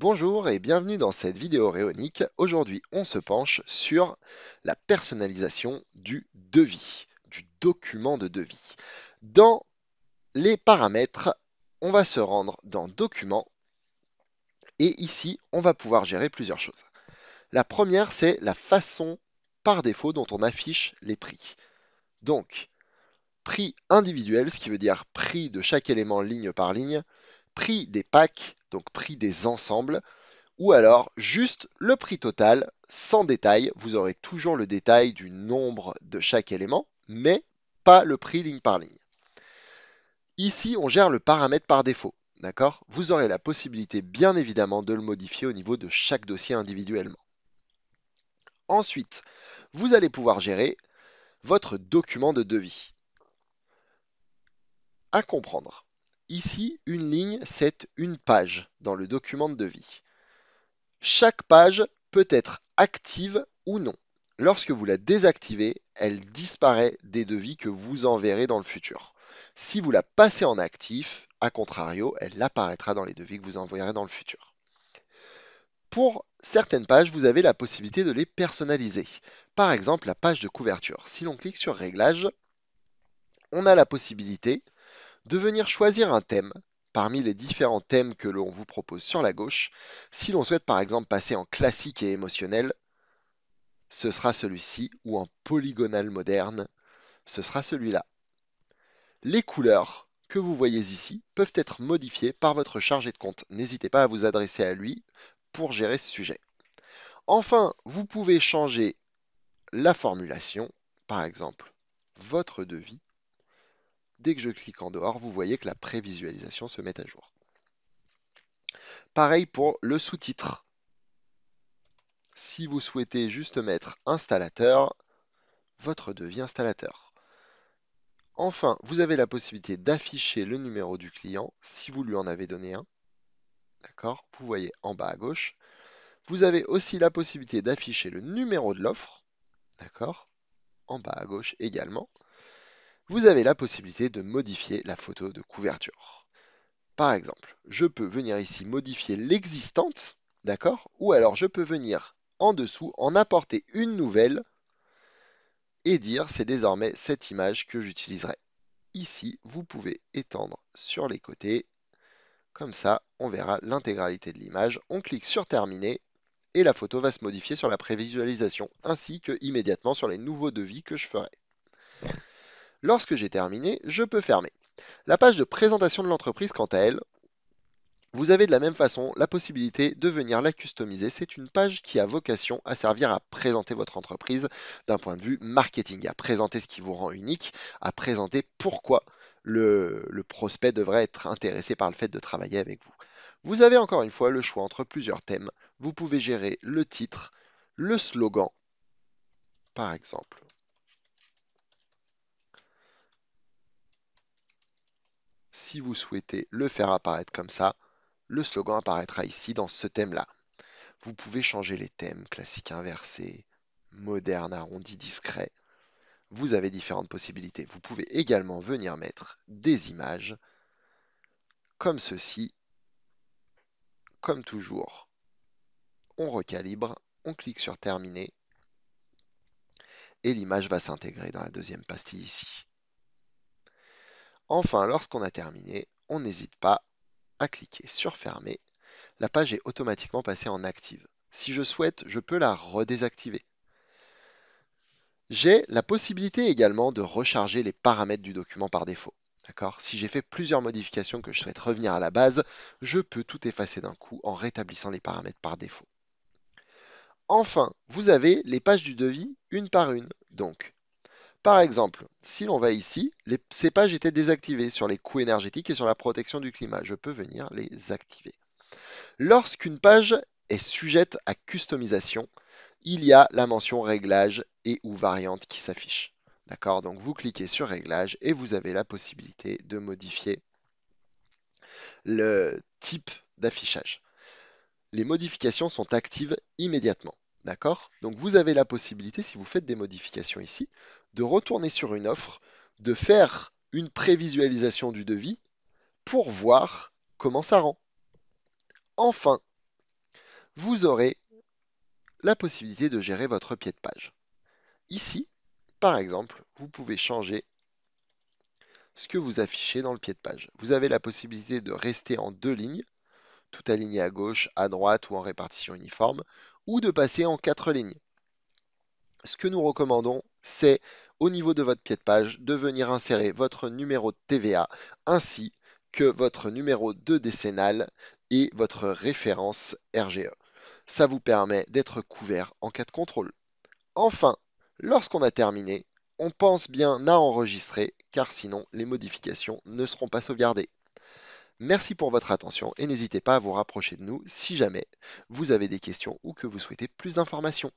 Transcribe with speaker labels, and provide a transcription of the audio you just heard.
Speaker 1: Bonjour et bienvenue dans cette vidéo Réonique. Aujourd'hui, on se penche sur la personnalisation du devis, du document de devis. Dans les paramètres, on va se rendre dans Documents et ici, on va pouvoir gérer plusieurs choses. La première, c'est la façon par défaut dont on affiche les prix. Donc, prix individuel, ce qui veut dire prix de chaque élément ligne par ligne, prix des packs, donc prix des ensembles, ou alors juste le prix total sans détail. Vous aurez toujours le détail du nombre de chaque élément, mais pas le prix ligne par ligne. Ici, on gère le paramètre par défaut. D'accord? Vous aurez la possibilité, bien évidemment, de le modifier au niveau de chaque dossier individuellement. Ensuite, vous allez pouvoir gérer votre document de devis. À comprendre. Ici, une ligne, c'est une page dans le document de devis. Chaque page peut être active ou non. Lorsque vous la désactivez, elle disparaît des devis que vous enverrez dans le futur. Si vous la passez en actif, à contrario, elle apparaîtra dans les devis que vous enverrez dans le futur. Pour certaines pages, vous avez la possibilité de les personnaliser. Par exemple, la page de couverture. Si l'on clique sur Réglages, on a la possibilité de venir choisir un thème parmi les différents thèmes que l'on vous propose sur la gauche. Si l'on souhaite par exemple passer en classique et émotionnel, ce sera celui-ci, ou en polygonal moderne, ce sera celui-là. Les couleurs que vous voyez ici peuvent être modifiées par votre chargé de compte. N'hésitez pas à vous adresser à lui pour gérer ce sujet. Enfin, vous pouvez changer la formulation, par exemple, votre devis. Dès que je clique en dehors, vous voyez que la prévisualisation se met à jour. Pareil pour le sous-titre. Si vous souhaitez juste mettre installateur, votre devis installateur. Enfin, vous avez la possibilité d'afficher le numéro du client si vous lui en avez donné un. D'accord? Vous voyez en bas à gauche. Vous avez aussi la possibilité d'afficher le numéro de l'offre. D'accord? En bas à gauche également. Vous avez la possibilité de modifier la photo de couverture. Par exemple, je peux venir ici modifier l'existante. D'accord? Ou alors je peux venir en dessous en apporter une nouvelle et dire c'est désormais cette image que j'utiliserai. Ici, vous pouvez étendre sur les côtés. Comme ça, on verra l'intégralité de l'image. On clique sur Terminer et la photo va se modifier sur la prévisualisation ainsi que immédiatement sur les nouveaux devis que je ferai. Lorsque j'ai terminé, je peux fermer. La page de présentation de l'entreprise, quant à elle, vous avez de la même façon la possibilité de venir la customiser. C'est une page qui a vocation à servir à présenter votre entreprise d'un point de vue marketing, à présenter ce qui vous rend unique, à présenter pourquoi le prospect devrait être intéressé par le fait de travailler avec vous. Vous avez encore une fois le choix entre plusieurs thèmes. Vous pouvez gérer le titre, le slogan, par exemple. Si vous souhaitez le faire apparaître comme ça, le slogan apparaîtra ici dans ce thème-là. Vous pouvez changer les thèmes, classique inversé, moderne, arrondi, discret. Vous avez différentes possibilités. Vous pouvez également venir mettre des images, comme ceci. Comme toujours, on recalibre, on clique sur Terminer, et l'image va s'intégrer dans la deuxième pastille ici. Enfin, lorsqu'on a terminé, on n'hésite pas à cliquer sur Fermer. La page est automatiquement passée en active. Si je souhaite, je peux la redésactiver. J'ai la possibilité également de recharger les paramètres du document par défaut. D'accord? Si j'ai fait plusieurs modifications que je souhaite revenir à la base, je peux tout effacer d'un coup en rétablissant les paramètres par défaut. Enfin, vous avez les pages du devis une par une. Donc, par exemple, si l'on va ici, ces pages étaient désactivées sur les coûts énergétiques et sur la protection du climat. Je peux venir les activer. Lorsqu'une page est sujette à customisation, il y a la mention réglage et ou variante qui s'affiche. D'accord? Donc vous cliquez sur réglage et vous avez la possibilité de modifier le type d'affichage. Les modifications sont actives immédiatement. D'accord? Donc vous avez la possibilité, si vous faites des modifications ici, de retourner sur une offre, de faire une prévisualisation du devis pour voir comment ça rend. Enfin, vous aurez la possibilité de gérer votre pied de page. Ici, par exemple, vous pouvez changer ce que vous affichez dans le pied de page. Vous avez la possibilité de rester en 2 lignes, tout aligné à gauche, à droite ou en répartition uniforme, ou de passer en 4 lignes. Ce que nous recommandons, c'est au niveau de votre pied de page de venir insérer votre numéro de TVA ainsi que votre numéro de décennale et votre référence RGE. Ça vous permet d'être couvert en cas de contrôle. Enfin, lorsqu'on a terminé, on pense bien à enregistrer car sinon les modifications ne seront pas sauvegardées. Merci pour votre attention et n'hésitez pas à vous rapprocher de nous si jamais vous avez des questions ou que vous souhaitez plus d'informations.